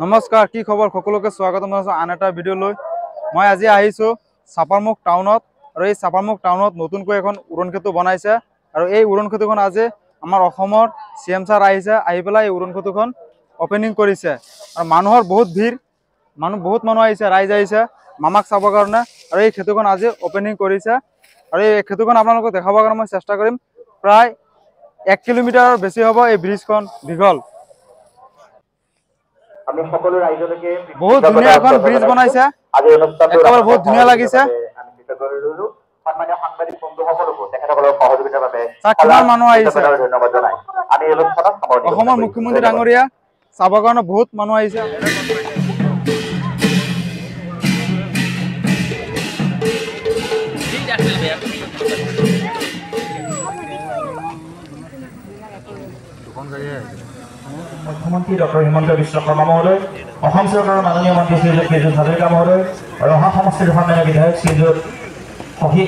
নমস্কাৰ, কি খবৰ? সকলোকে স্বাগতম জনাইছো আন এটা ভিডিঅ' লৈ। মই আজি আহিছো চাপাৰমুখ টাউনত আৰু এই চাপাৰমুখ টাউনত নতুনকৈ এখন উৰণ সেতু বনাইছে আৰু এই উৰণ সেতুখন আজি আমাৰ অসমৰ CM ছাৰ আহিছে, আহি পেলাই এই উৰণ সেতুখন অপেনিং কৰিছে আৰু মানুহৰ বহুত ভিৰ, বহুত মানুহ আহিছে, ৰাইজ আহিছে মামাক চাবৰ কাৰণে আৰু এই সেতুখন আজি অপেনিং কৰিছে আৰু এই সেতুখন আপোনালোকক দেখাবৰ কাৰণে মই চেষ্টা কৰিম। প্ৰায় 1 কিলোমিটাৰৰ বেছি হ'ব এই ব্ৰিজখন দীঘল। আমি সকলো ৰাইজলৈকে বহুত ধুনীয়া এখন ব্ৰিজ বনাইছে, আজি অনুষ্ঠানটো একেবাৰে বহুত ধুনীয়া লাগিছে। আমি কৃতজ্ঞ হৈছো সন্মানীয় সাংবাদিক বন্ধুসকলকো তেখেতসকলৰ সহযোগিতাৰ বাবে কিমান মানুহ আহিছে, ধন্যবাদ জনাই আমি এই অনুষ্ঠানত অসমৰ মুখ্যমন্ত্ৰী ডাঙৰীয়া চাবৰ কাৰণে বহুত মানুহ আহিছে। মুখ্যমন্ত্ৰী ডক্টৰ হিমন্ত বিশ্ব শৰ্মা মহোদয়, অসম চৰকাৰৰ মাননীয় মন্ত্ৰী শ্ৰীযুত পীযুষ হাজৰিকা মহোদয়, ৰহা সমষ্টিৰ সন্মানীয় বিধায়ক শ্ৰীযুত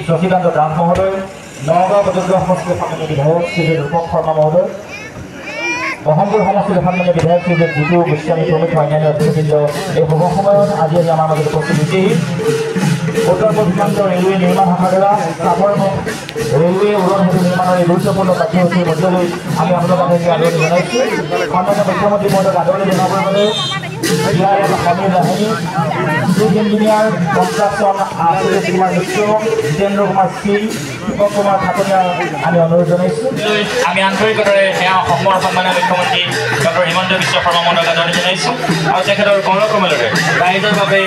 শশীকান্ত দাস মহোদয়, নগাঁও পদগ্ৰহ সমষ্টিৰ সন্মানীয় বিধায়ক শ্ৰীযুত ৰূপক শৰ্মা মহোদয়, বহমপুৰ সমষ্টিৰ সন্মানীয় বিধায়ক শ্ৰীযুত জিতু গোস্বামী প্ৰমুখ অন্যান্য অতিথিবৃন্দ এই শুভ সময়ত আজি আমাৰ মাজত উপস্থিত হৈছেহি। উত্তৰ পূৰ্বাঞ্চল ৰেলৱে নিৰ্মাণ শাখাৰ দ্বাৰা চাপাৰমুখ ৰেলৱে উৰণ সেতু নিৰ্মাণৰ এই গুৰুত্বপূৰ্ণ কাৰ্যসূচীৰ মধ্যলৈ আমি আপোনালোকক আদৰণি জনাইছোঁ। সন্মানীয় মুখ্যমন্ত্ৰী মহোদয়ক আদৰণি জনাবৰ বাবে সমীৰ লাহিনী, চিফ ইঞ্জিনিয়াৰ কনষ্ট্ৰাকশ্যন আশিষ কুমাৰ মিশ্ৰ, জিতেন্দ্ৰ কুমাৰ সিং, দীপক কুমাৰ খাটনিয়াক আমি অনুৰোধ জনাইছোঁ। আমি আন্তৰিকতাৰে সেয়া অসমৰ সন্মানীয় মুখ্যমন্ত্ৰী ডক্টৰ হিমন্ত বিশ্ব শৰ্মা মহোদয়ক আদৰণি জনাইছোঁ আৰু তেখেতৰ গৌৰৱকমলেৰে ৰাইজৰ বাবে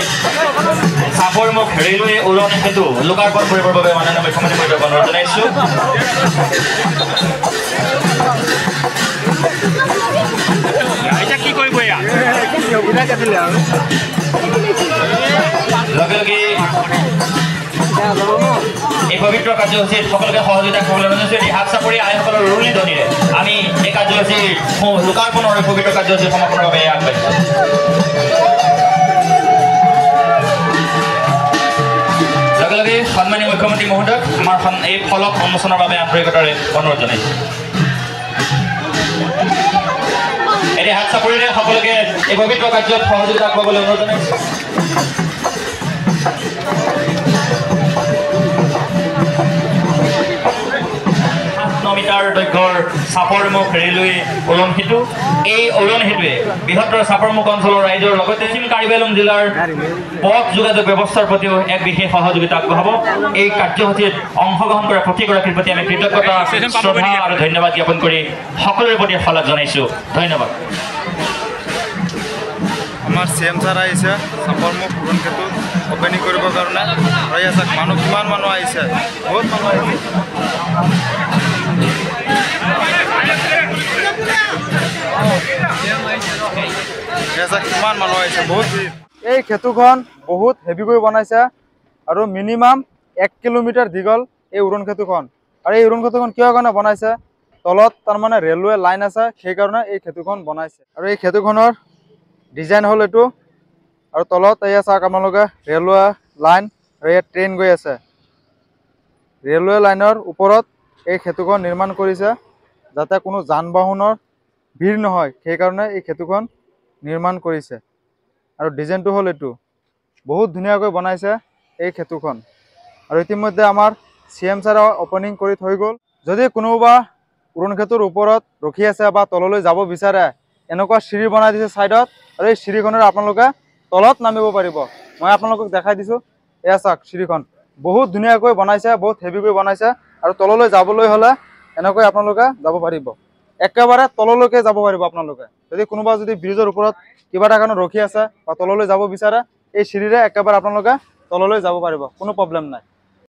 চাপাৰমুখ ৰেলৱে উৰণ সেতু লোকাৰ্পণ কৰিবৰ বাবে মাননীয় মুখ্যমন্ত্ৰী মহোদয়ক অনুৰোধ জনাইছোঁ। লগে লগে এই পবিত্ৰ কাৰ্যসূচীত সকলোকে সহযোগিতা কৰিবলৈ অনুৰোধ জনাইছোঁ। হাত চাপৰি আইসকলৰ উৰুলি ধ্বনিৰে আমি এই কাৰ্যসূচীৰ লোকাৰ্পণৰ পবিত্ৰ কাৰ্যসূচী সমাপনৰ বাবে আগবাঢ়িছোঁ। লগে লগে সন্মানীয় মুখ্যমন্ত্ৰী মহোদয়ক আমাৰ এই ফলক উন্মোচনৰ বাবে আন্তৰিকতাৰে অনুৰোধ জনাইছোঁ। এতিয়া হাত চাপৰিৰে সকলোকে এই পবিত্ৰ কাৰ্যত সহযোগিতা কৰিবলৈ অনুৰোধ জনাইছোঁ। 7 মিটাৰ দৈৰ্ঘ্যৰ চাপাৰমুখ ৰেলৱে উৰণ সেতু। এই উৰণ সেতুৱে বৃহত্তৰ চাপাৰমুখ অঞ্চলৰ ৰাইজৰ লগতে পশ্চিম কাৰ্বি আংলং জিলাৰ পথ যোগাযোগ ব্যৱস্থাৰ প্ৰতিও এক বিশেষ সহযোগিতা আগবঢ়াব। এই কাৰ্যসূচীত অংশগ্ৰহণ কৰা প্ৰতিগৰাকীৰ প্ৰতি আমি কৃতজ্ঞতা, শ্ৰদ্ধা আৰু ধন্যবাদ জ্ঞাপন কৰি সকলোৰে প্ৰতি শলাগ জনাইছোঁ। ধন্যবাদ। আমাৰ CM ছাৰ আহিছে চাপাৰমুখ উৰণ সেতু অপেনিং কৰিবৰ কাৰণে আৰু আছে মানুহ, কিমান মানুহ আহিছে, বহুত মানুহ আহিছে। কিমান মানুহ আহিছে, বহুত ভিৰ। এই সেতুখন বহুত হেভিকৈ বনাইছে আৰু মিনিমাম 1 কিলোমিটাৰ দীঘল এই উৰণ সেতুখন। আৰু এই উৰণ সেতুখন কিহৰ কাৰণে বনাইছে, তলত তাৰমানে ৰেলৱে লাইন আছে, সেইকাৰণে এই সেতুখন বনাইছে। আৰু এই সেতুখনৰ ডিজাইন হ'ল এইটো আৰু তলত এয়া চাওক আপোনালোকে ৰেলৱে লাইন আৰু ইয়াত ট্ৰেইন গৈ আছে। ৰেলৱে লাইনৰ ওপৰত এই সেতুখন নিৰ্মাণ কৰিছে যাতে কোনো যান বাহনৰ ভিৰ নহয়, সেইকাৰণে এই সেতুখন নিৰ্মাণ কৰিছে। আৰু ডিজাইনটো হ'ল এইটো, বহুত ধুনীয়াকৈ বনাইছে এই সেতুখন। আৰু ইতিমধ্যে আমাৰ CM ছাৰে অপেনিং কৰি থৈ গ'ল। যদি কোনোবা উৰণ সেতুৰ ওপৰত ৰখি আছে বা তললৈ যাব বিচাৰে, এনেকুৱা চিৰি বনাই দিছে ছাইডত আৰু এই চিৰিখনেৰে আপোনালোকে তলত নামিব পাৰিব। মই আপোনালোকক দেখাই দিছোঁ, এয়া চাওক চিৰিখন বহুত ধুনীয়াকৈ বনাইছে, বহুত হেভিকৈ বনাইছে আৰু তললৈ যাবলৈ হ'লে এনেকৈ আপোনালোকে যাব পাৰিব, একেবাৰে তললৈকে যাব পাৰিব আপোনালোকে। যদি কোনোবা যদি ব্ৰিজৰ ওপৰত কিবা এটা কাৰণে ৰখি আছে বা তললৈ যাব বিচাৰে, এই চিৰিৰে একেবাৰে আপোনালোকে তললৈ যাব পাৰিব, কোনো প্ৰব্লেম নাই।